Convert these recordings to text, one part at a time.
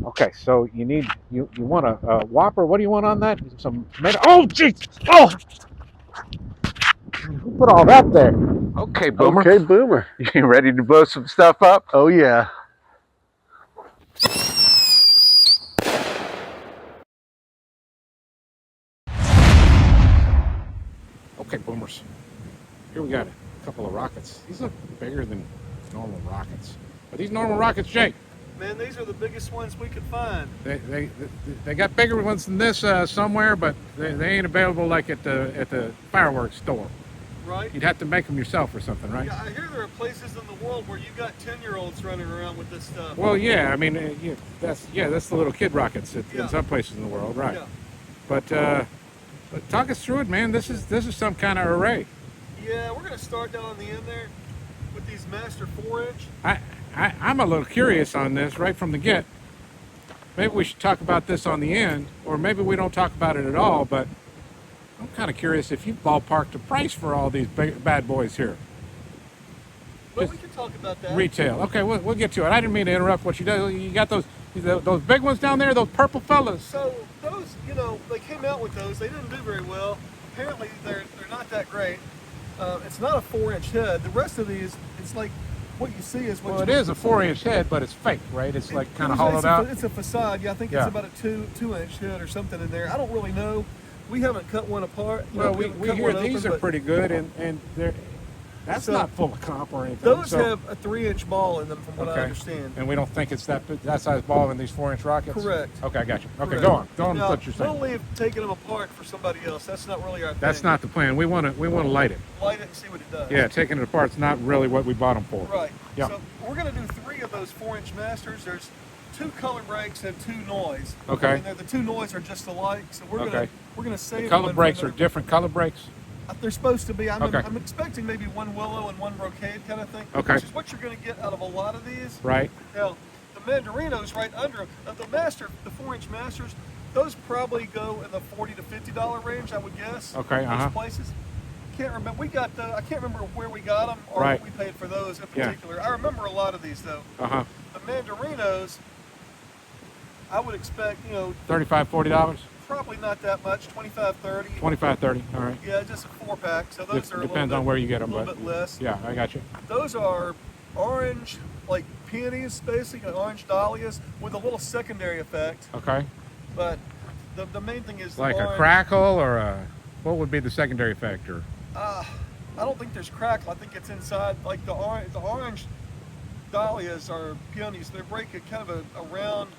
Okay, so you want a Whopper? What do you want on that? Some tomato? Oh, jeez! Oh, who put all that there? Okay, Boomer. Okay, Boomer. You ready to blow some stuff up? Oh, yeah. Okay, Boomers. Here we got a couple of rockets. These look bigger than normal rockets. Are these normal rockets, Jake? Man, these are the biggest ones we could find. They got bigger ones than this somewhere, but they ain't available like at the fireworks store. Right? You'd have to make them yourself or something, right? Yeah, I hear there are places in the world where you got 10-year-olds running around with this stuff. Well, yeah. I mean, that's the little kid rockets in some places in the world, right? Yeah. But talk us through it, man. This is some kind of array. Yeah, we're gonna start down on the end there with these Master 4-inch. I'm a little curious on this right from the get. Maybe we should talk about this on the end, or maybe we don't talk about it at all, but I'm kind of curious if you ballparked the price for all these bad boys here. Well, we can talk about that. Retail. Okay, we'll get to it. I didn't mean to interrupt what you do. You got those big ones down there, those purple fellas. So those, they came out with those. They didn't do very well. Apparently, they're not that great. It's not a 4-inch head. The rest of these, it's like what you see is what. Well, it is a 4-inch head, but it's fake, right? It's like kind of hollowed out. It's a facade. Yeah, I think it's about a 2-inch head or something in there. I don't really know. We haven't cut one apart. Well, we hear these are pretty good, and they're. That's not full of comp or anything. Those have a 3-inch ball in them, from what I understand. And we don't think it's that size ball in these 4-inch rockets? Correct. Okay, I got you. Okay, Correct. go on. Go on now, with what you're saying. We'll leave taking them apart for somebody else. That's not really our thing. That's not the plan. We want to light it. Light it and see what it does. Yeah, taking it apart's not really what we bought them for. Right. Yeah. So we're going to do 3 of those 4-inch Masters. There's 2 color breaks and 2 noise. Okay. And the 2 noise are just alike. So we're going to save the color breaks are different color breaks. They're supposed to be. I'm expecting maybe 1 willow and 1 brocade kind of thing. Okay. Which is what you're going to get out of a lot of these. Right. Now, the Mandarinos right under them. Now, the 4-inch Masters, those probably go in the $40 to $50 range, I would guess. Okay. Those places. Can't remember. I can't remember where we got them or what we paid for those in particular. Yeah. I remember a lot of these though. The Mandarinos, I would expect $35, $40. Probably not that much, 25, 30. 25, 30, all right. Yeah, just a 4-pack, so those are depends on where you get them, a little bit less. Yeah, I got you. Those are orange, like peonies, basically, orange dahlias with a little secondary effect. Okay. But the main thing is like a crackle or what would be the secondary factor? I don't think there's crackle. I think it's inside, like the orange dahlias or peonies. They break a kind of a round.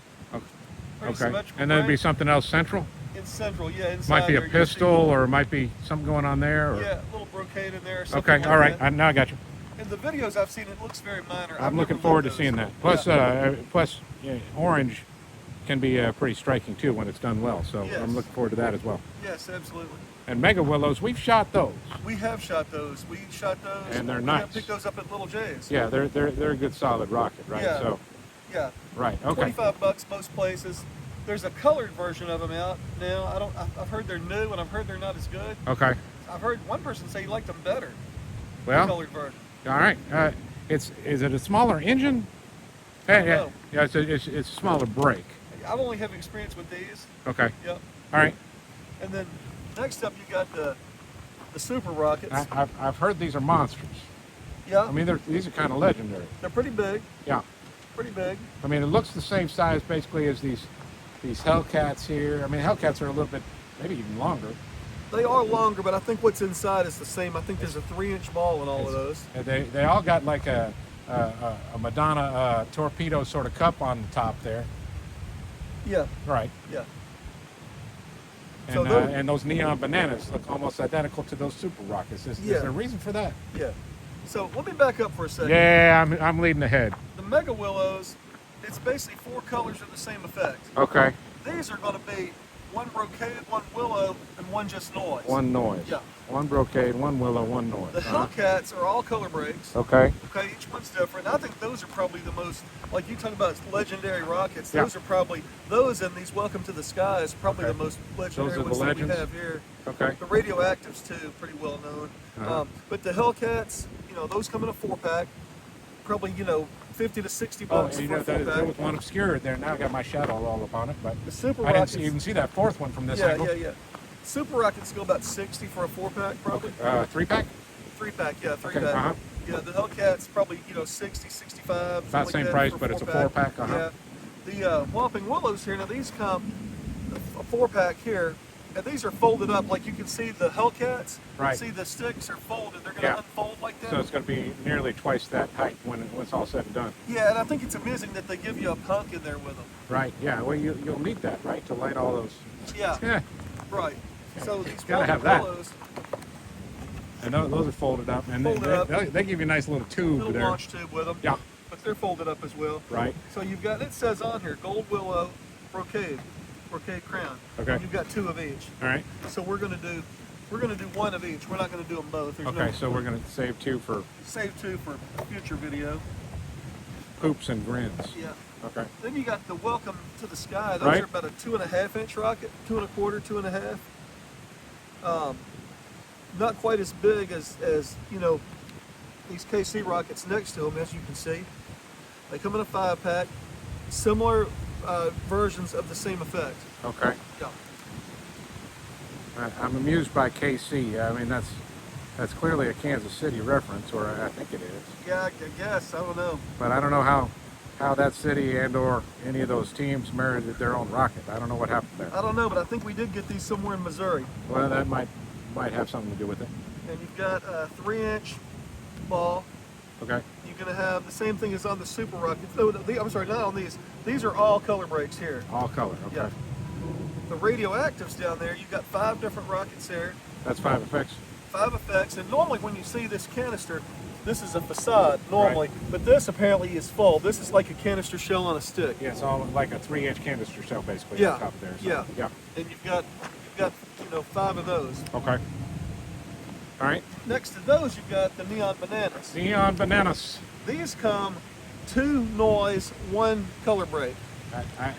Okay. And then be something else central? In central, yeah. Inside might be a pistol or might be something going on there. Or? Yeah, a little brocade in there. Okay, like all right. That. Now I got you. In the videos I've seen, it looks very minor. I'm looking forward to seeing that. Plus, orange can be pretty striking too when it's done well. So I'm looking forward to that as well. Yes, absolutely. And Mega Willows, we've shot those. We have shot those. We shot those. And they're nice. We picked those up at Little J's. Yeah, they're a good solid rocket, right? Yeah. So. Yeah. Right. Okay. $25 most places. There's a colored version of them out now. I've heard they're new, and I've heard they're not as good. Okay. I've heard one person say he liked them better. Well. The colored version. All right. Is it a smaller engine? Yeah. It's a smaller brake. I've only have experience with these. Okay. Yep. All right. And then next up, you got the super rockets. I've heard these are monsters. Yeah. I mean, these are kind of legendary. They're pretty big. Yeah. Pretty big. I mean, it looks the same size basically as these Hellcats here. I mean, Hellcats are a little bit, maybe even longer. They are longer, but I think what's inside is the same. I think there's a 3-inch ball in all of those. They all got like a Madonna torpedo sort of cup on the top there. Yeah. Right. Yeah. And, and those neon bananas look almost identical to those super rockets. Is there a reason for that? Yeah. So let me back up for a second. Yeah, I'm leading ahead. The Mega Willows, it's basically 4 colors of the same effect. Okay. These are going to be 1 brocade, 1 willow, and 1 just noise. 1 noise. Yeah. 1 brocade, 1 willow, 1 noise. The Hellcats are all color breaks. Okay. Okay, each one's different. I think those are probably the most, like you talk about legendary rockets, those are probably, those and these Welcome to the Sky is probably the most legendary ones that we have here. Okay. The Radioactives too, pretty well known. But the Hellcats, those come in a 4-pack, probably, $50 50 to 60 Oh, bucks and you for know, a 4-pack. there was one obscured there. Now I got my shadow all up on it, but The Super I Rockets, didn't even see that fourth one from this yeah, angle. yeah. Super Rockets go about 60 for a 4-pack, probably. Okay. 3-pack? 3-pack, yeah, 3-pack. Okay, Yeah, the Hellcat's probably 60, 65. About the same price, but it's a 4-pack. Yeah. The Whomping Willows here, now these come a 4-pack here, and these are folded up. Like you can see the Hellcats. Right. See the sticks are folded. They're going to unfold like that. So it's going to be nearly twice that height when it's all said and done. Yeah, and I think it's amazing that they give you a punk in there with them. Right. Yeah. Well, you'll need that, right, to light all those. Yeah. Yeah. Right. So these Gotta have Whomping that. Willows, And those are folded up, and they give you a nice little tube little there. launch tube with them. Yeah. But they're folded up as well. Right. So you've got, it says on here, gold willow, brocade crown. Okay. And you've got 2 of each. All right. So we're gonna do 1 of each. We're not gonna do them both. There's Okay. So we're going to save 2 for save 2 for a future video. poops and grins. Yeah. Okay. Then you got the Welcome to the Sky. Those Right. are about a 2.5-inch rocket, 2 1/4, 2.5. Not quite as big as these KC rockets next to them, as you can see. They come in a 5-pack. Similar versions of the same effect. Okay. Yeah. I'm amused by KC. I mean, that's clearly a Kansas City reference, or I think it is. Yeah, I guess. I don't know. But I don't know how that city and or any of those teams merited their own rocket. I don't know what happened there. I don't know, but I think we did get these somewhere in Missouri. Well, that might have something to do with it. And you've got a 3-inch ball. Okay. You're going to have the same thing as on the Super Rockets. No, I'm sorry, not on these. These are all color breaks here. All color. Okay. Yeah. The Radioactives down there, you've got 5 different rockets there. That's 5 effects. 5 effects. And normally when you see this canister, this is a facade normally, but this apparently is full. This is like a canister shell on a stick. Yeah, it's all like a 3-inch canister shell basically Yeah. on top of there. So, Yeah. Yeah. And you've got 5 of those. Okay. All right. Next to those, you've got the Neon Bananas. Neon bananas. These come 2 noise, 1 color break.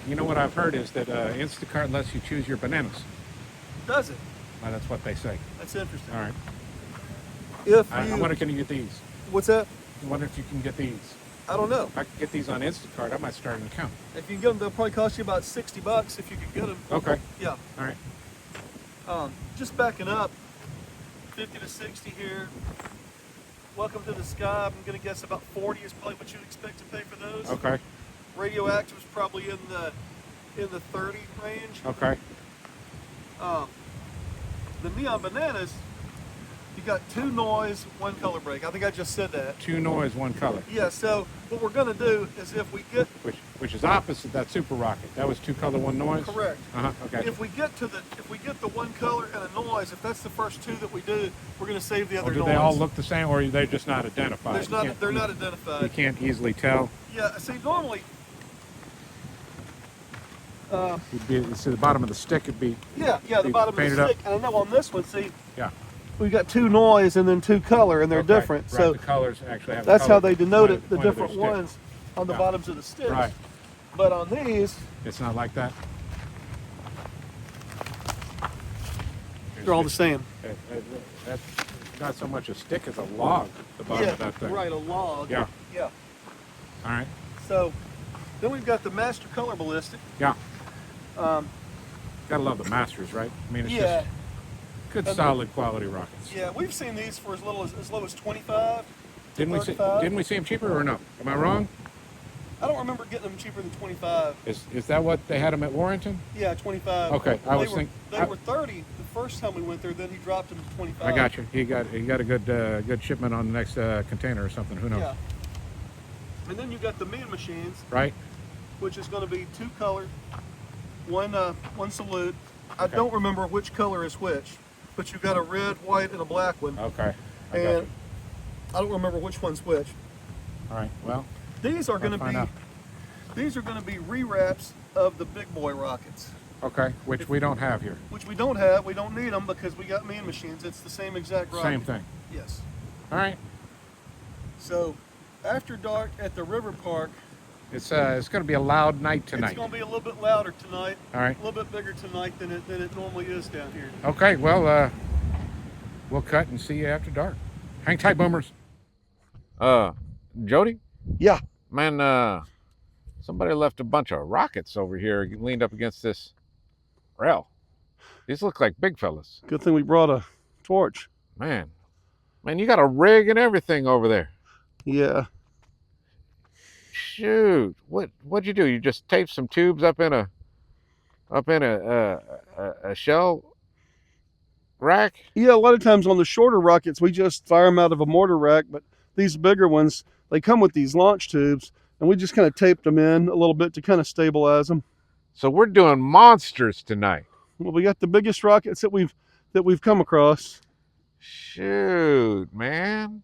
You know what I've heard is that Instacart lets you choose your bananas. Does it? Well, that's what they say. That's interesting. All right. If I wonder, can you get these? What's that? I wonder if you can get these. I don't know. If I could get these on Instacart, I might start an account. If you can get them, they'll probably cost you about $60 if you could get them. Okay. Yeah. All right. Just backing up, 50 to 60 here. Welcome to the Sky. I'm going to guess about 40 is probably what you'd expect to pay for those. Okay. Radioactive is probably in the 30 range. Okay. The Neon Bananas, you got 2 noise, 1 color break. I think I just said that. 2 noise, 1 color. Yeah. So what we're going to do is if we get Which is opposite that Super Rocket. That was 2 color, 1 noise. correct. Okay. If we get the 1 color and a noise, if that's the first 2 that we do, we're going to save the other Or do noise. they all look the same, or are they just not identified? They're not identified. You can't easily tell. Yeah. See, normally. See the bottom of the stick would be. Yeah, the bottom of the painted up. stick. And I know on this one, see, Yeah. we've got 2 noise and then 2 color, and they're Okay, different. right, So the colors actually have. that's the how color they denote point it, the of their different stick. ones on the Yeah. bottoms of the sticks. Right. But on these, It's not like that. they're all the same. That's not so much a stick as a log. The bottom of that thing. right, a log. Yeah. Yeah. All right. So then we've got the Master Color Ballistic. Yeah. Um, Gotta love the Masters, right? I mean, it's yeah. just good, solid quality rockets. Yeah, we've seen these for as low as 25. Didn't we see them cheaper or no? Am I wrong? I don't remember getting them cheaper than 25. Is that what they had them at Warrington? Yeah, 25. Okay, They were 30 the first time we went there. Then he dropped them to 25. I got you. He got a good shipment on the next container or something. Who knows? Yeah. And then you got the Mean Machines, Right? which is going to be 2 color, one salute. I Okay. don't remember which color is which, but you've got a red, white, and a black one. Okay. I got And you. I don't remember which one's which. All right. Well, These are going to find be out. rewraps of the big boy rockets, okay. Which we don't have here. which we don't have. We don't need them because we got Mean Machines. It's the same exact rocket. Same thing. Yes. All right. So after dark at the river park, It's going to be a loud night tonight. it's going to be a little bit louder tonight. All right. A little bit bigger tonight than it normally is down here. Okay. Well, we'll cut and see you after dark. Hang tight, boomers. Jody. Yeah. Man, somebody left a bunch of rockets over here leaned up against this rail. These look like big fellas. Good thing we brought a torch. Man, you got a rig and everything over there. Yeah. Shoot, what'd you do? You just taped some tubes up in a shell rack? Yeah, a lot of times on the shorter rockets, we just fire them out of a mortar rack, but these bigger ones, they come with these launch tubes, and we just kind of taped them in a little bit to kind of stabilize them. So we're doing monsters tonight. Well, we got the biggest rockets that we've come across. Shoot, man.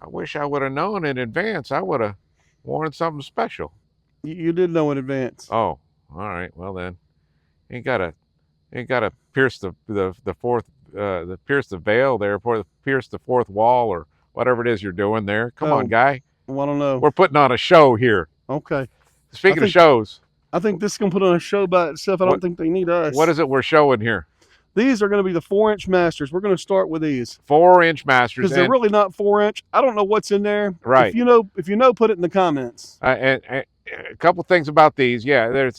I wish I would have known in advance. I would have worn something special. You did know in advance. Oh, all right. Well then, ain't gotta pierce the fourth pierce the veil there, pierce the fourth wall or whatever it is you're doing there. Come on, guy. Well, I don't know. We're putting on a show here. Okay. Speaking of shows, I think this can put on a show by itself. I don't think they need us. What is it we're showing here? These are going to be the 4-inch masters. We're going to start with these. 4-inch masters. Because they're really not 4-inch. I don't know what's in there. Right. If you know, put it in the comments. And a couple things about these. Yeah,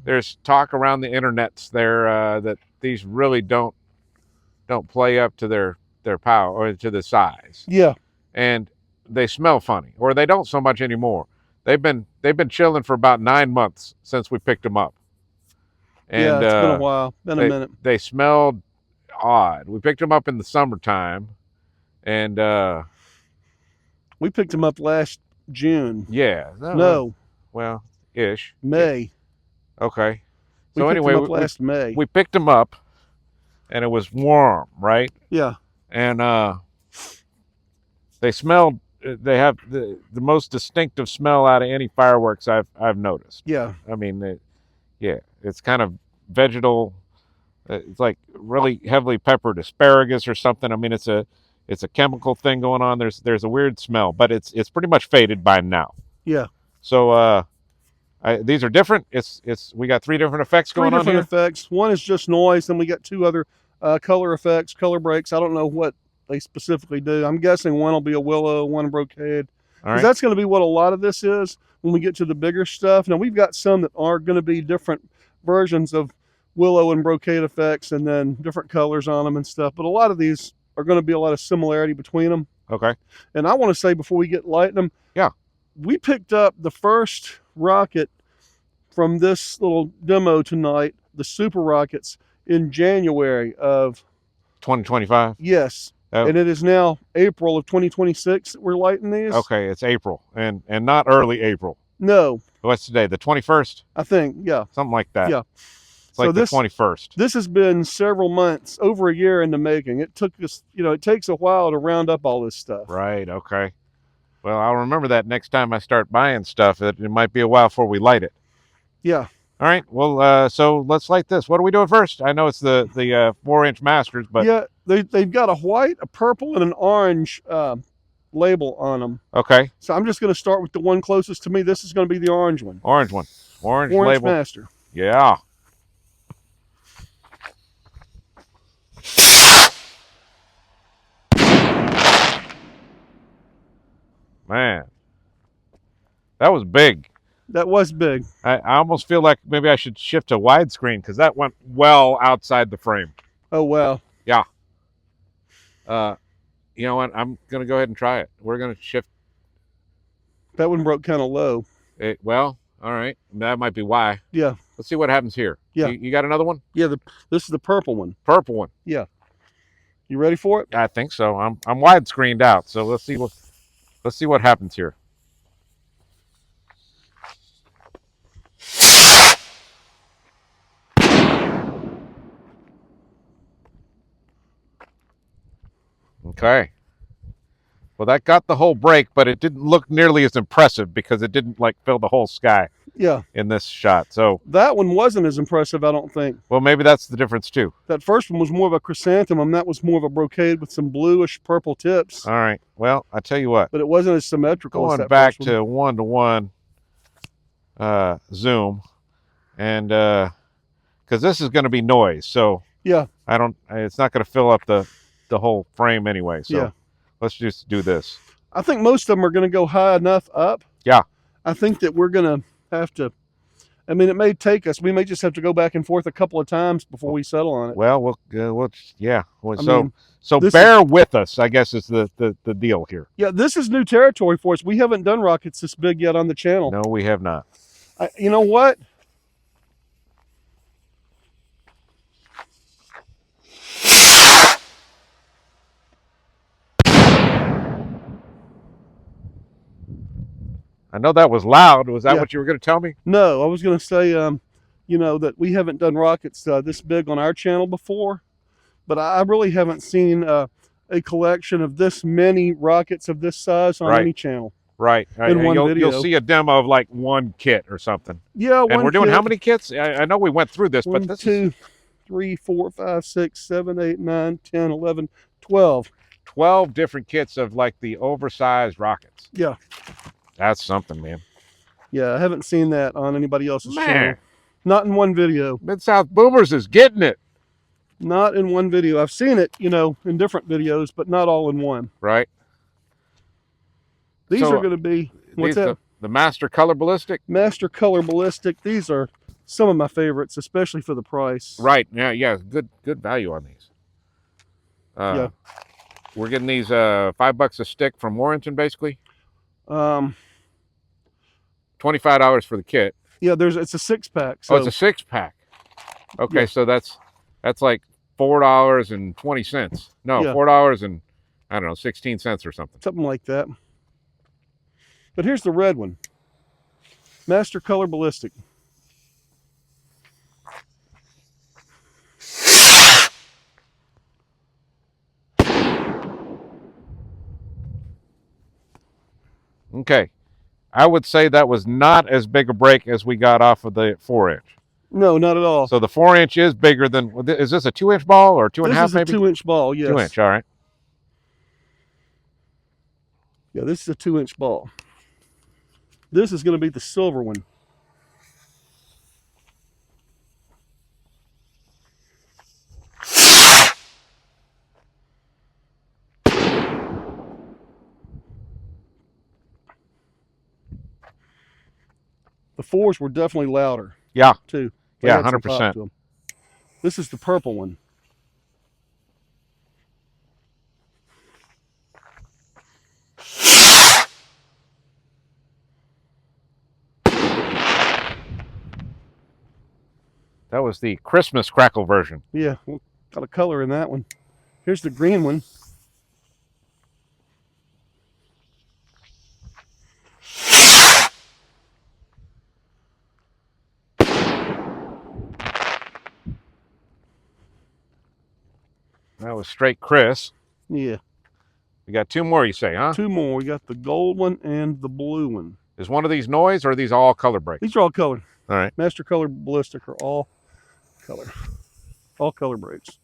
there's talk around the internets there that these really don't play up to their power or to the size. Yeah. And they smell funny, or they don't so much anymore. They've been chilling for about 9 months since we picked them up. And, yeah, it's been a while. Been a minute. They smelled odd. We picked them up in the summertime, and we picked them up last June. Yeah. No. Well, ish. May. Okay. So anyway, last May. We picked them up, and it was warm, right? Yeah. And they smelled. They have the most distinctive smell out of any fireworks I've noticed. Yeah. I mean, it's kind of vegetal. It's like really heavily peppered asparagus or something. I mean, it's a chemical thing going on. There's a weird smell, but it's pretty much faded by now. Yeah. So these are different. We got 3 different effects going on here. 3 different effects. One is just noise. Then we got 2 other color effects, color breaks. I don't know what they specifically do. I'm guessing one will be a willow, one brocade. Because that's going to be what a lot of this is when we get to the bigger stuff. Now, we've got some that are going to be different versions of willow and brocade effects and then different colors on them and stuff. But a lot of these are going to be a lot of similarity between them. Okay. And I want to say before we get lighting them, yeah, we picked up the first rocket from this little demo tonight, the super rockets, in January of 2025. Yes. Oh. And it is now April of 2026 that we're lighting these. Okay, it's April and not early April. No. What's today? The 21st? I think, yeah. Something like that. Yeah. It's like the 21st. This has been several months, over a year in the making. It took us, it takes a while to round up all this stuff. Right, okay. Well, I'll remember that next time I start buying stuff. It might be a while before we light it. Yeah. All right. Well, so let's light this. What are we doing first? I know it's the 4-inch masters, but yeah, they've got a white, a purple, and an orange label on them. Okay. So I'm just going to start with the one closest to me. This is going to be the orange one. Orange one. Orange label. Master. Yeah. Man, that was big. That was big. I almost feel like maybe I should shift to widescreen because that went well outside the frame. Oh, wow. Yeah. You know what? I'm going to go ahead and try it. We're going to shift. That one broke kind of low. Well, all right. That might be why. Yeah. Let's see what happens here. Yeah. You got another one? Yeah. This is the purple one. Purple one. Yeah. You ready for it? I think so. I'm widescreened out. So let's see what happens here. Okay. Well, that got the whole break, but it didn't look nearly as impressive because it didn't fill the whole sky. Yeah. In this shot. So that one wasn't as impressive, I don't think. Well, maybe that's the difference too. That first one was more of a chrysanthemum. That was more of a brocade with some bluish purple tips. All right. Well, I tell you what. But it wasn't as symmetrical. Going back to one-to-one zoom, and because this is going to be noise, so yeah, it's not going to fill up the whole frame anyway. So yeah. Let's just do this. I think most of them are going to go high enough up. Yeah. I think that we're going to have to, I mean, it may take us, we may just have to go back and forth a couple of times before we settle on it. Well, yeah. Well, I mean, so this bear with us, I guess is the deal here. Yeah, this is new territory for us. We haven't done rockets this big yet on the channel. No, we have not. You know what? I know that was loud. Was that Yeah. what you were going to tell me? No, I was going to say, you know, that we haven't done rockets this big on our channel before, but I really haven't seen a collection of this many rockets of this size on any channel. Right. In one video. You'll see a demo of like one kit or something. Yeah, and we're doing how many kits? I know we went through this, but this 2, 3, 4, 5, 6, 7, 8, 9, 10, 11, 12. 12 different kits of like the oversized rockets. Yeah. That's something, man. Yeah, I haven't seen that on anybody else's Man. channel. Not in one video. Mid-South Boomers is getting it. Not in one video. I've seen it, you know, in different videos, but not all in one. Right. These are going to be, what's that? The Master Color Ballistic? Master Color Ballistic. These are some of my favorites, especially for the price. Right. Yeah. Good value on these. Yeah. We're getting these $5 a stick from Warrington, basically. $25 for the kit. Yeah, it's a 6-pack. So. Oh, it's a 6-pack. Okay, Yeah. so that's like $4.20. No, Yeah. $4 and I don't know, 16 cents or something. Something like that. But here's the red one. Master Color Ballistic. Okay. I would say that was not as big a break as we got off of the 4-inch. No, not at all. So the 4-inch is bigger than, is this a 2-inch ball or 2.5 maybe? This is a 2-inch ball, yes. 2-inch, all right. Yeah, this is a 2-inch ball. This is going to be the silver one. The 4s were definitely louder. Yeah. Too. Yeah, 100%. This is the purple one. That was the Christmas crackle version. Yeah, got a color in that one. Here's the green one. That was straight Chris. Yeah. We got 2 more, you say, huh? 2 more. We got the gold one and the blue one. Is one of these noise or are these all color breaks? These are all colored. All right. Master Color Ballistic are all color. All color breaks.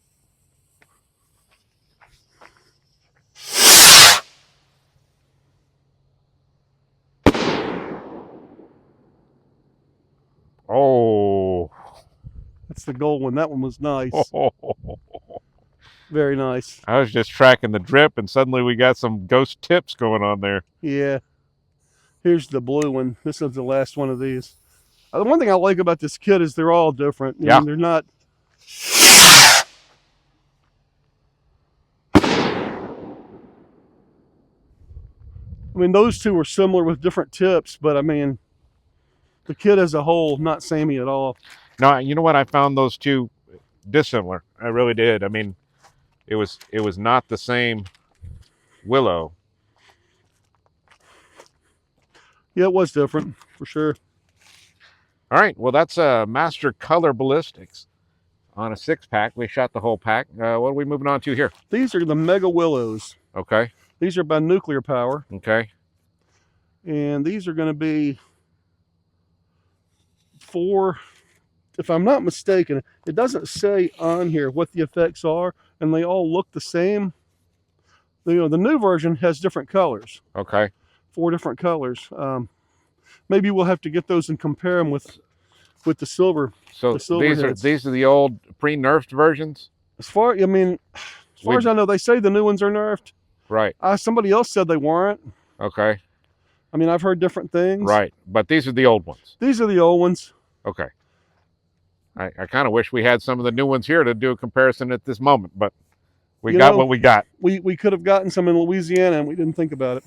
Oh. That's the gold one. That one was nice. Very nice. I was just tracking the drip and suddenly we got some ghost tips going on there. Yeah. Here's the blue one. This is the last one of these. The one thing I like about this kit is they're all different. Yeah. I mean, they're not... I mean, those two are similar with different tips, but I mean, the kit as a whole, not samey at all. No, you know what? I found those two dissimilar. I really did. I mean, it was not the same willow. Yeah, it was different, for sure. All right. Well, that's Master Color Ballistics on a 6-pack. We shot the whole pack. What are we moving on to here? These are the Mega Willows. Okay. These are by Nuclear Power. Okay. And these are going to be 4, if I'm not mistaken, it doesn't say on here what the effects are, and they all look the same. You know, the new version has different colors. Okay. 4 different colors. Maybe we'll have to get those and compare them with the silver. So these are the old pre-nerfed versions? As far as I know, they say the new ones are nerfed. Right. Somebody else said they weren't. Okay. I mean, I've heard different things. Right, but these are the old ones. These are the old ones. Okay. I kind of wish we had some of the new ones here to do a comparison at this moment, but we got what we got. We could have gotten some in Louisiana, and we didn't think about it.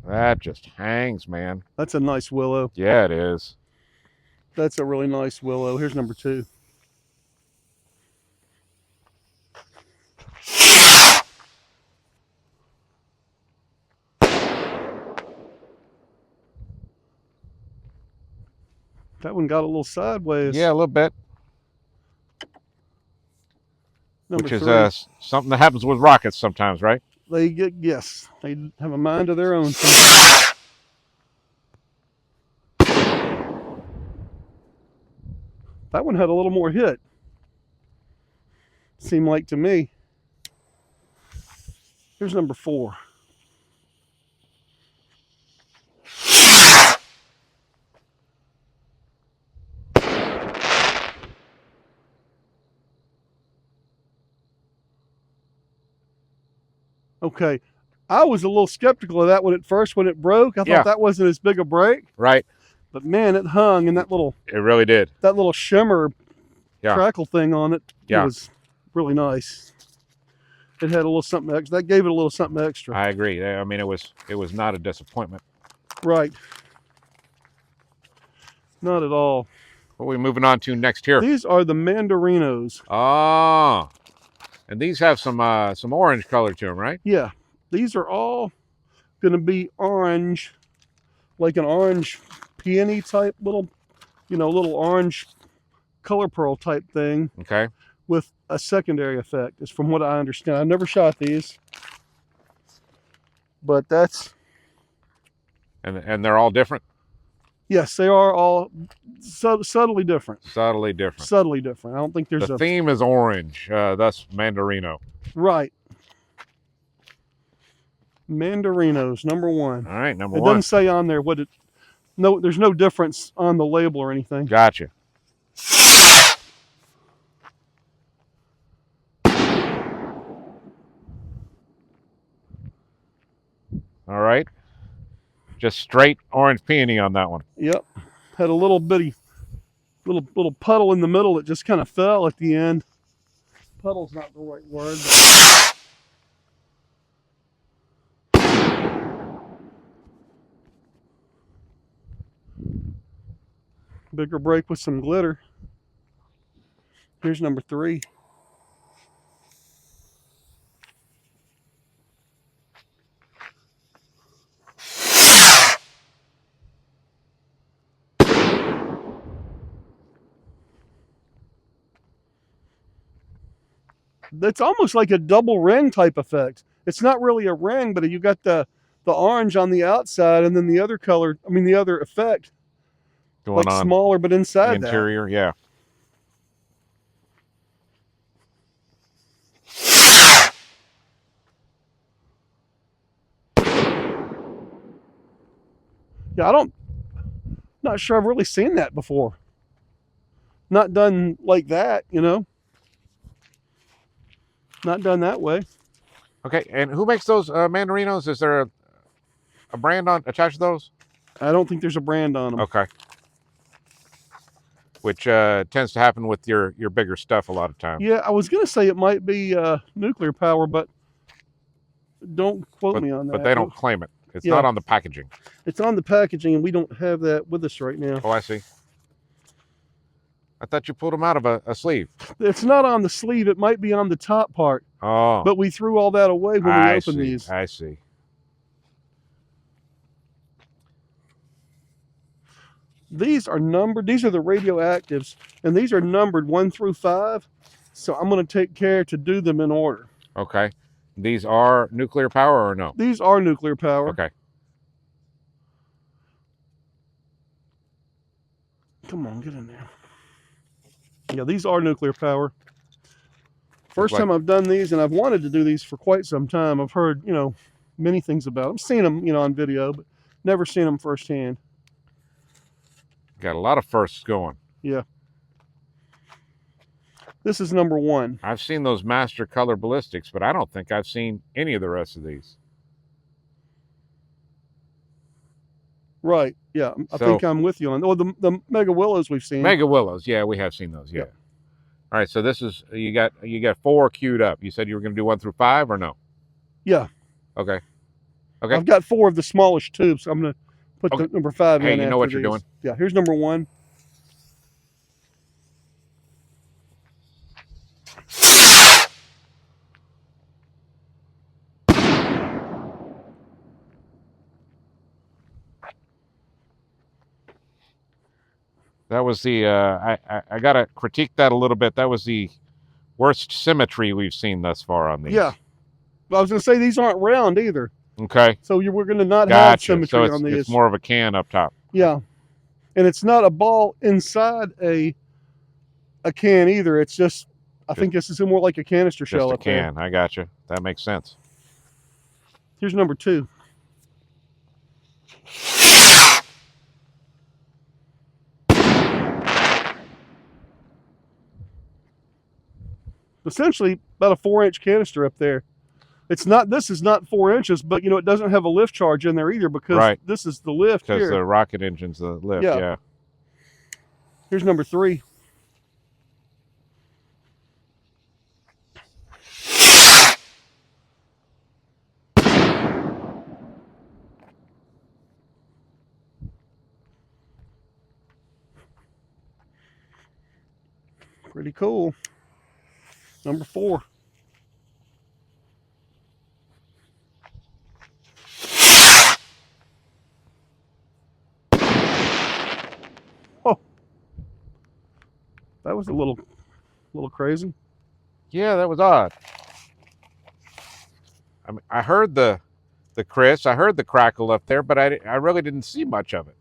That just hangs, man. That's a nice willow. Yeah, it is. That's a really nice willow. Here's number 2. That one got a little sideways. Yeah, a little bit. Number Which is 3. something that happens with rockets sometimes, right? They have a mind of their own. That one had a little more hit. Seemed like to me. Here's number 4. Okay, I was a little skeptical of that one at first when it broke. I thought that wasn't as big a break. Right. But man, it hung, and that little it really did. That little shimmer crackle thing on it, it was really nice. It had a little something extra. That gave it a little something extra. I agree. I mean, it was not a disappointment. Right. Not at all. What are we moving on to next here? These are the Mandarinos. Oh. And these have some orange color to them, right? Yeah. These are all going to be orange, like an orange peony type little orange color pearl type thing. Okay. With a secondary effect, is from what I understand. I've never shot these, but that's... And they're all different? Yes, they are all subtly different. Subtly different. Subtly different. I don't think there's the theme is orange, thus Mandarino. Right. Mandarinos, number 1. All right, number 1. It doesn't say on there what it... No, there's no difference on the label or anything. Gotcha. All right. Just straight orange peony on that one. Yep. Had a little bitty, little puddle in the middle that just kind of fell at the end. Puddle's not the right word. Bigger break with some glitter. Here's number 3. It's almost like a double ring type effect. It's not really a ring, but you got the orange on the outside, and then the other color, the other effect going like on smaller, but inside the interior, yeah. Yeah, not sure I've really seen that before. Not done like that, Not done that way. Okay, and who makes those Mandarinos? Is there a brand attached to those? I don't think there's a brand on them. Okay. Which tends to happen with your bigger stuff a lot of times. Yeah, I was going to say it might be nuclear power, but don't quote me on that. But they don't claim it. It's not on the packaging. It's on the packaging, and we don't have that with us right now. Oh, I see. I thought you pulled them out of a sleeve. It's not on the sleeve. It might be on the top part. Oh. But we threw all that away when we opened these. I see. These are numbered. These are the radioactives, and these are numbered 1 through 5. So I'm going to take care to do them in order. Okay. These are nuclear power or no? These are nuclear power. Okay. Come on, get in there. Yeah, these are nuclear power. First time I've done these, and I've wanted to do these for quite some time. I've heard, many things about them. Seen them, on video, but never seen them firsthand. Got a lot of firsts going. Yeah. This is number 1. I've seen those master color ballistics, but I don't think I've seen any of the rest of these. Right. Yeah. I think I'm with you on. Oh, the Mega Willows we've seen. Mega Willows. Yeah, we have seen those. Yeah. All right. So this is you got 4 queued up. You said you were going to do 1 through 5 or no? Yeah. Okay. Okay. I've got 4 of the smallest tubes. I'm going to put the number 5 in. Hey, you know what after you're these. doing. Yeah. Here's number 1. That was the I gotta critique that a little bit. That was the worst symmetry we've seen thus far on these. Yeah. I was going to say these aren't round either. Okay. So we're going to not Gotcha. have symmetry So on these. it's more of a can up top. Yeah. And it's not a ball inside a can either. It's just I think this is more like a canister shell Just a up there. can. I gotcha. That makes sense. Here's number 2. Essentially about a 4-inch canister up there. It's not. This is not 4 inches, but it doesn't have a lift charge in there either because this is the lift here. Because the rocket engine's the lift. Yeah. Here's number 3. Pretty cool. Number 4. Oh, that was a little crazy. Yeah, that was odd. I mean, I heard the Chris, I heard the crackle up there, but I really didn't see much of it.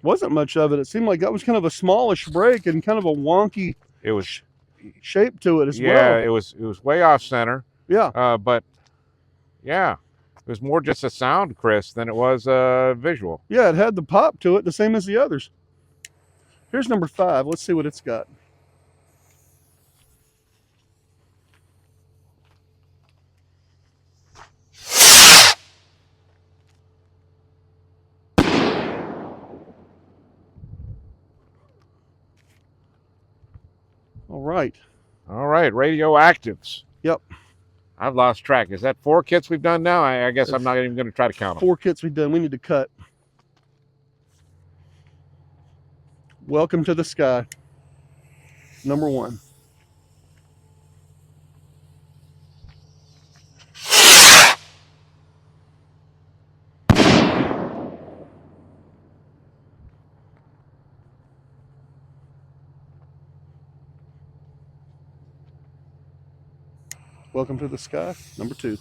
Wasn't much of it. It seemed like that was kind of a smallish break and kind of a wonky shape to it as well. Yeah, it was way off center. Yeah. But yeah, it was more just a sound, Chris, than it was visual. Yeah, it had the pop to it, the same as the others. Here's number 5. Let's see what it's got. All right, radioactives. Yep. I've lost track. Is that 4 kits we've done now? I guess I'm not even going to try to count them. 4 kits we've done. We need to cut. Welcome to the Sky. Number 1. Welcome to the Sky. Number 2.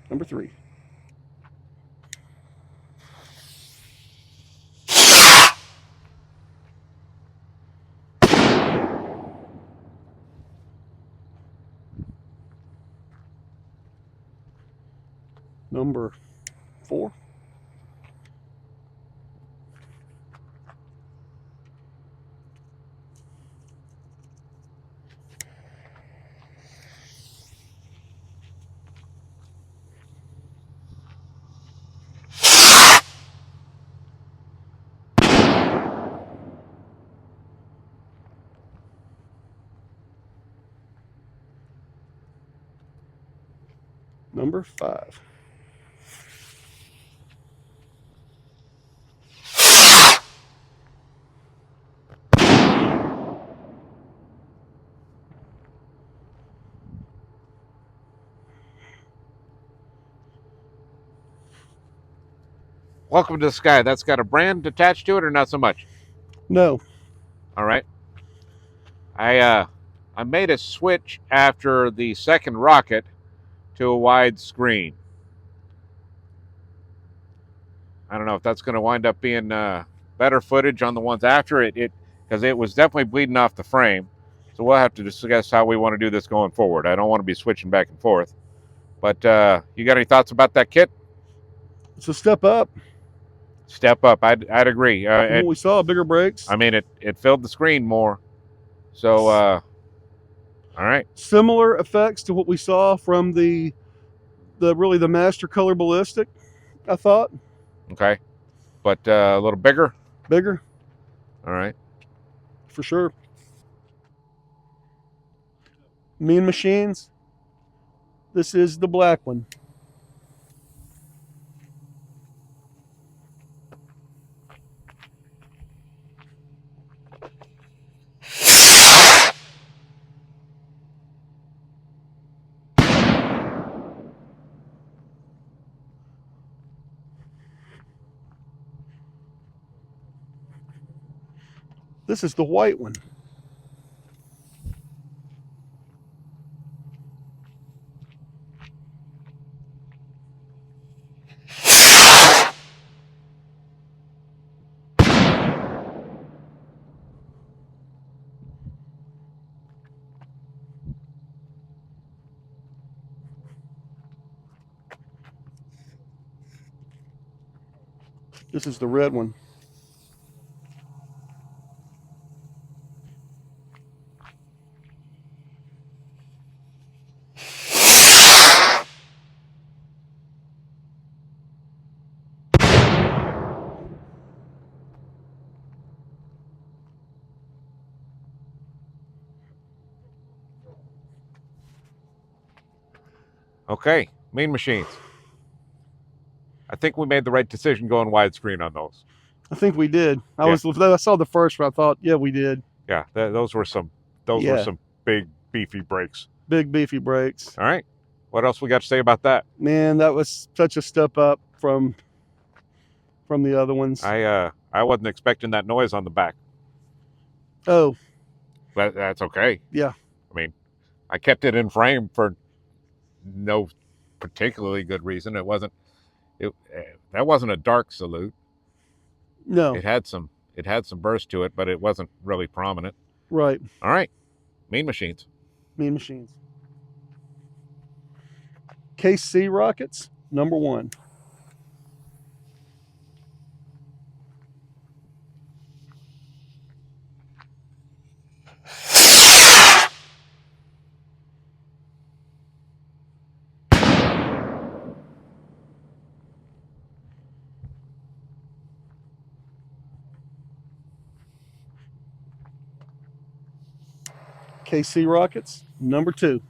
Number 3. Number 4. Number 5. Welcome to the Sky. That's got a brand attached to it or not so much? No. All right. I made a switch after the second rocket to a wide screen. I don't know if that's going to wind up being better footage on the ones after it, because it was definitely bleeding off the frame. So we'll have to discuss how we want to do this going forward. I don't want to be switching back and forth. But you got any thoughts about that kit? It's a step up Step up. I'd agree. from what we saw. Bigger brakes. I mean, it filled the screen more. So, all right. Similar effects to what we saw from the Master Color Ballistic, I thought. Okay. But a little bigger? Bigger. All right. For sure. Mean Machines. This is the black one. This is the white one. This is the red one. Okay. Mean Machines. I think we made the right decision going widescreen on those. I think we did. I saw the first one. I thought, yeah, we did. Yeah, those were some big beefy brakes. Big beefy brakes. All right. What else we got to say about that? Man, that was such a step up from the other ones. I wasn't expecting that noise on the back. Oh. But that's okay. Yeah. I mean, I kept it in frame for no particularly good reason. That wasn't a dark salute. No. It had some burst to it, but it wasn't really prominent. Right. All right. Mean Machines. Mean Machines. KC rockets, number 1. KC rockets, number 2.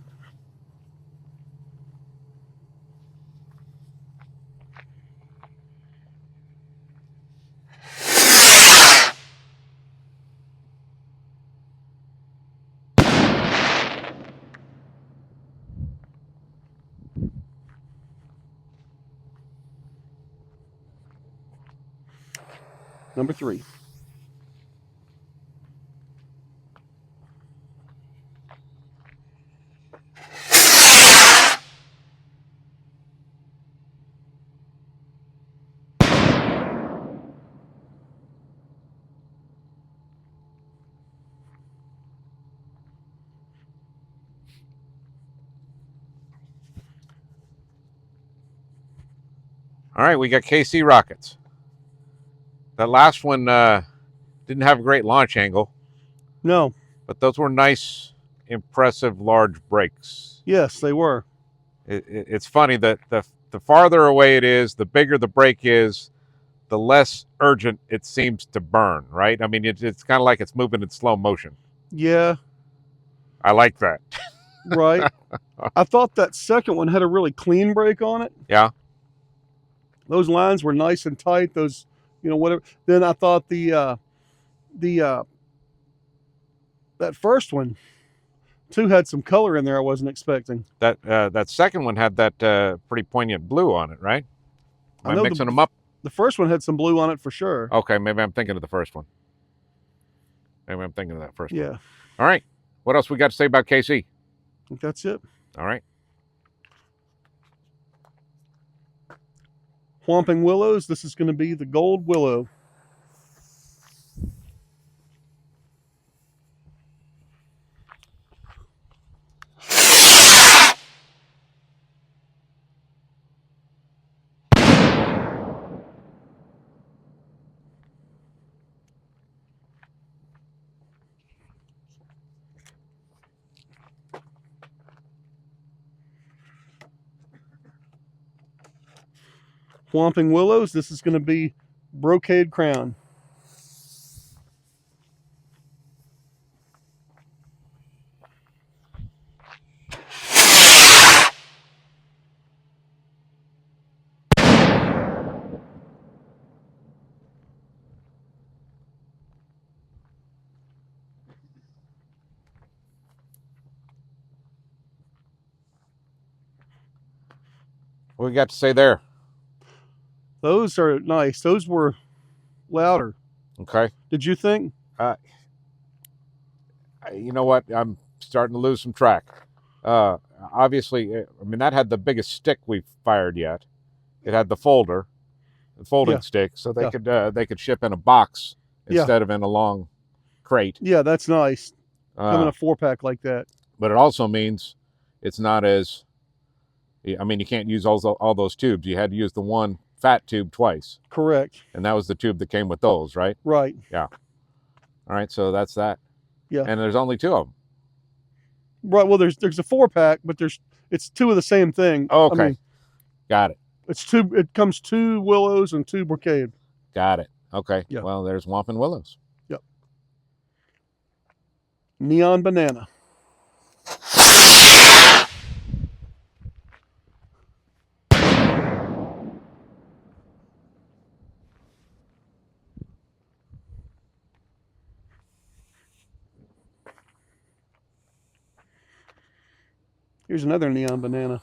Number 3. All right, we got KC rockets. That last one didn't have a great launch angle. No. But those were nice, impressive, large brakes. Yes, they were. It's funny that the farther away it is, the bigger the brake is, the less urgent it seems to burn, right? I mean, it's kind of like it's moving in slow motion. Yeah. I like that. Right. I thought that second one had a really clean brake on it. Yeah. Those lines were nice and tight. Those, whatever. Then I thought that first one too had some color in there I wasn't expecting. That second one had that pretty poignant blue on it, right? Am I mixing them up? The first one had some blue on it for sure. Okay, maybe I'm thinking of the first one. Maybe I'm thinking of that first one. Yeah. All right. What else we got to say about KC? I think that's it. All right. Whomping Willows, this is going to be the Gold Willow. Whomping Willows, this is going to be Brocade Crown. What we got to say there? Those are nice. Those were louder. Okay. Did you think? You know what? I'm starting to lose some track. Obviously, I mean, that had the biggest stick we've fired yet. It had the folding stick, so they could ship in a box instead of in a long crate. Yeah, that's nice. Come in a 4-pack like that. But it also means it's not as. I mean, you can't use all those tubes. You had to use the one fat tube twice. Correct. And that was the tube that came with those, right? Right. Yeah. All right, so that's that. Yeah. And there's only 2 of them. Right. Well, there's a 4-pack, but it's 2 of the same thing. Okay. I mean, got it. It's 2. It comes 2 Willows and 2 Brocade. Got it. Okay. Yeah. Well, there's Whomping Willows. Yep. Neon Banana. Here's another Neon Banana.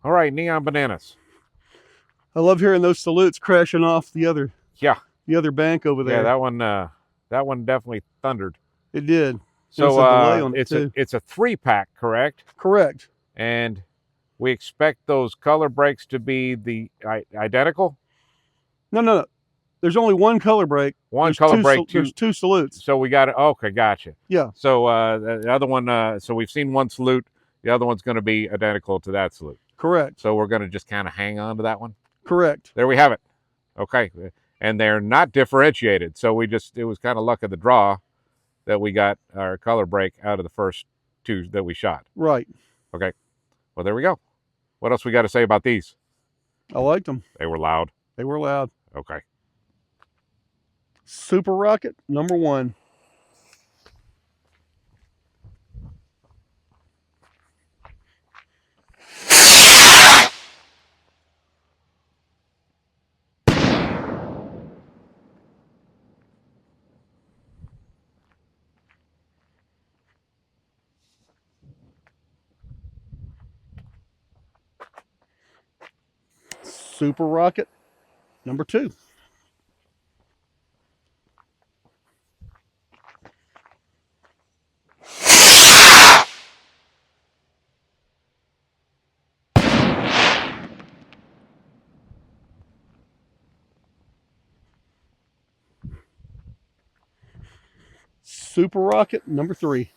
All right, Neon Bananas. I love hearing those salutes crashing off the other bank over there. Yeah, that one definitely thundered. It did. So a delay on it's a 3-pack, correct? Correct. And we expect those color breaks to be the identical? No. There's only one color break. There's 2 salutes. So we got it. Okay, gotcha. Yeah. So the other one, so we've seen one salute. The other one's going to be identical to that salute. Correct. So we're going to just kind of hang on to that one. Correct. There we have it. Okay. And they're not differentiated. So it was kind of luck of the draw that we got our color break out of the first 2 that we shot. Right. Okay. Well, there we go. What else we got to say about these? I liked them. They were loud. They were loud. Okay. Super Rocket, number 1. Super Rocket, number 2. Super Rocket, number 3.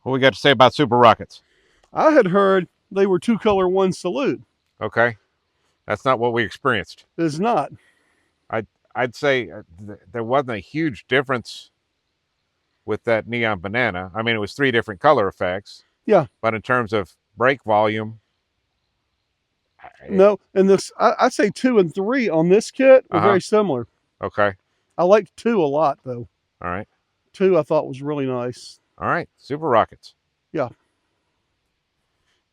What we got to say about Super Rockets? I had heard they were 2-color 1 salute. Okay. That's not what we experienced. It's not. I'd say there wasn't a huge difference with that Neon Banana. I mean, it was 3 different color effects. Yeah. But in terms of brake volume, No, and this I'd say 2 and 3 on this kit were uh-huh. very similar. Okay. I liked 2 a lot though. All right. 2 I thought was really nice. All right. Super rockets. Yeah.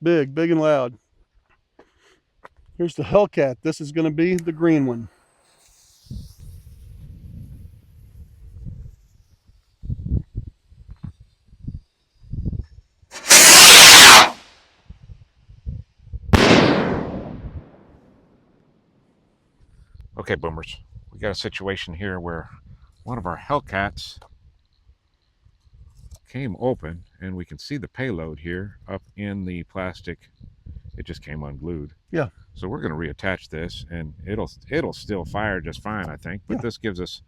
Big and loud. Here's the Hellcat. This is going to be the green one. Okay, boomers. We got a situation here where one of our Hellcats came open, and we can see the payload here up in the plastic. It just came unglued. Yeah. So we're going to reattach this, and it'll still fire just fine, I think. But Yeah. this gives us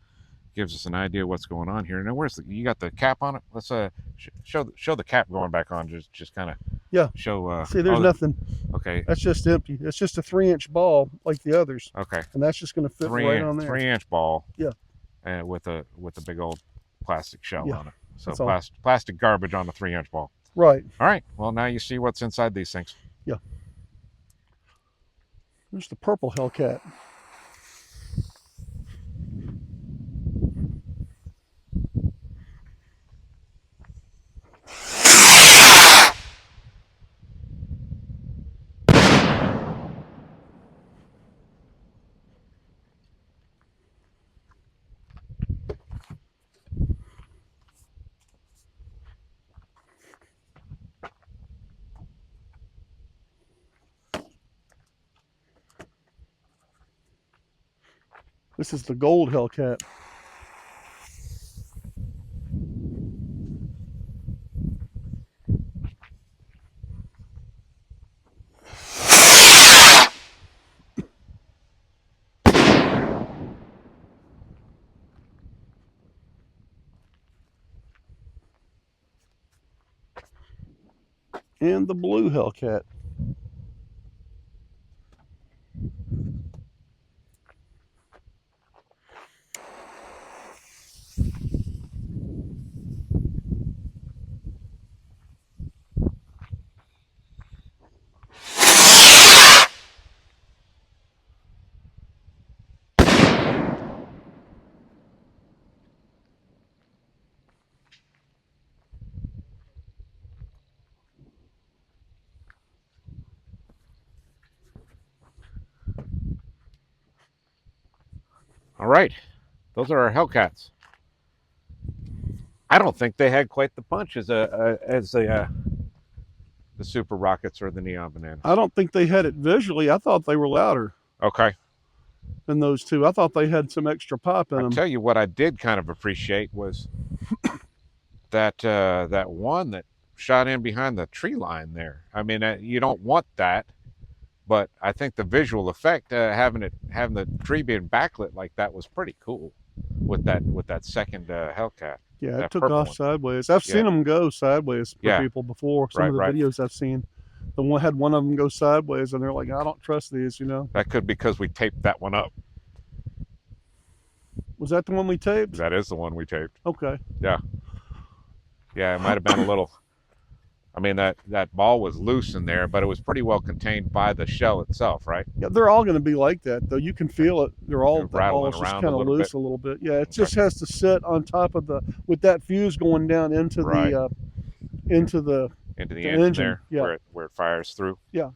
an idea what's going on here. Now, you got the cap on it? Let's show the cap going back on. Just kind of show. See, there's nothing. Okay. That's just empty. It's just a 3-inch ball like the others. Okay. And that's just going to fit right on there. 3-inch ball. Yeah. And with a big old plastic shell on it. So plastic garbage on the 3-inch ball. Right. All right. Well, now you see what's inside these things. Yeah. There's the purple Hellcat. This is the gold Hellcat. And the blue Hellcat. All right. Those are our Hellcats. I don't think they had quite the punch as the Super Rockets or the Neon Bananas. I don't think they had it visually. I thought they were louder. Okay. Than those two. I thought they had some extra pop in them. I'll tell you what I did kind of appreciate was that one that shot in behind the tree line there. I mean, you don't want that, but I think the visual effect, having the tree being backlit like that, was pretty cool with that second Hellcat. Yeah, it took off sideways. I've seen them go sideways for people before. Some of the videos I've seen, the one had one of them go sideways, and they're like, I don't trust these, you know. That could be because we taped that one up. Was that the one we taped? That is the one we taped. Okay. Yeah. Yeah, it might have been a little. I mean, that ball was loose in there, but it was pretty well contained by the shell itself, right? Yeah, they're all going to be like that, though. You can feel it. They're all rattling just around kind of loose a little bit. Yeah, it just has to sit on top of with that fuse going down into the engine there, yeah, where it fires through. Yeah.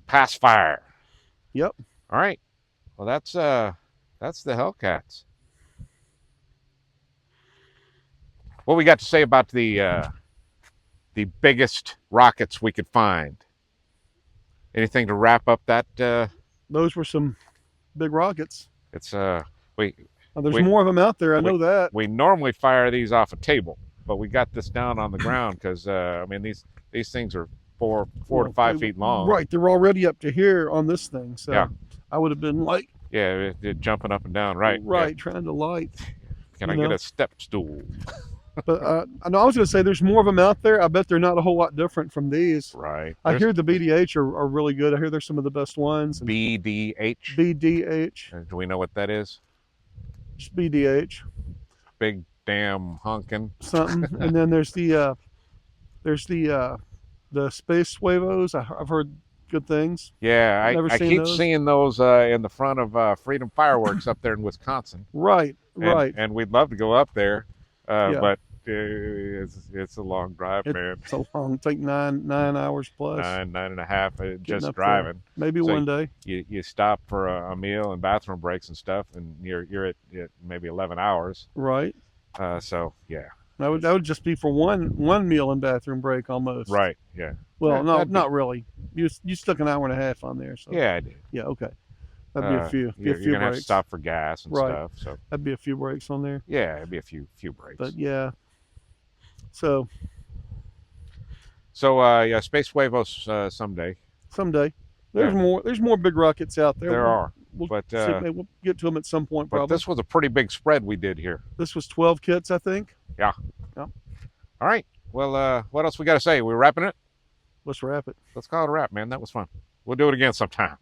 Pass fire. Yep. All right. Well, that's the Hellcats. What we got to say about the biggest rockets we could find? Anything to wrap up that? Those were some big rockets. It's there's more of them out there. I know that. We normally fire these off a table, but we got this down on the ground because I mean these things are 4 to 5 feet long. Right, they're already up to here on this thing. So yeah. I would have been like, it jumping up and down. Right. Trying to light. Can I get a step stool? But I know I was going to say there's more of them out there. I bet they're not a whole lot different from these. Right. I hear the BDH are really good. I hear they're some of the best ones. BDH? BDH. Do we know what that is? Just BDH. Big damn honkin'. Something. And then there's the The space Huevos, I've heard good things. Yeah, Never I seen keep those. seeing those in the front of Freedom Fireworks up there in Wisconsin, Right, and right. we'd love to go up there, Yeah. but it's a long drive, man. It's a long, take 9 hours plus Nine and a half getting just up there. driving. Maybe So one day. you stop for a meal and bathroom breaks and stuff, and you're at maybe 11 hours. Right. So yeah, That would just be for one meal and bathroom break almost. right, yeah. Well, Yeah, no, that'd be- not really. You stuck an hour and a half on there, so Yeah, I did. yeah, okay. That'd be a few You're few gonna have to breaks. stop for gas and Right. stuff. So That'd be a few breaks on there. yeah, it'd be a few breaks. But yeah. So Yeah, Space Huevos someday. someday. There's Yeah. more. There's more big rockets out there. There are, We'll but see, maybe we'll get to them at some point. but Probably. this was a pretty big spread we did here. This was 12 kits, I think. Yeah. Yep. All right. Well, what else we got to say? We're wrapping it. Let's wrap it. Let's call it a wrap, man. That was fun. We'll do it again sometime.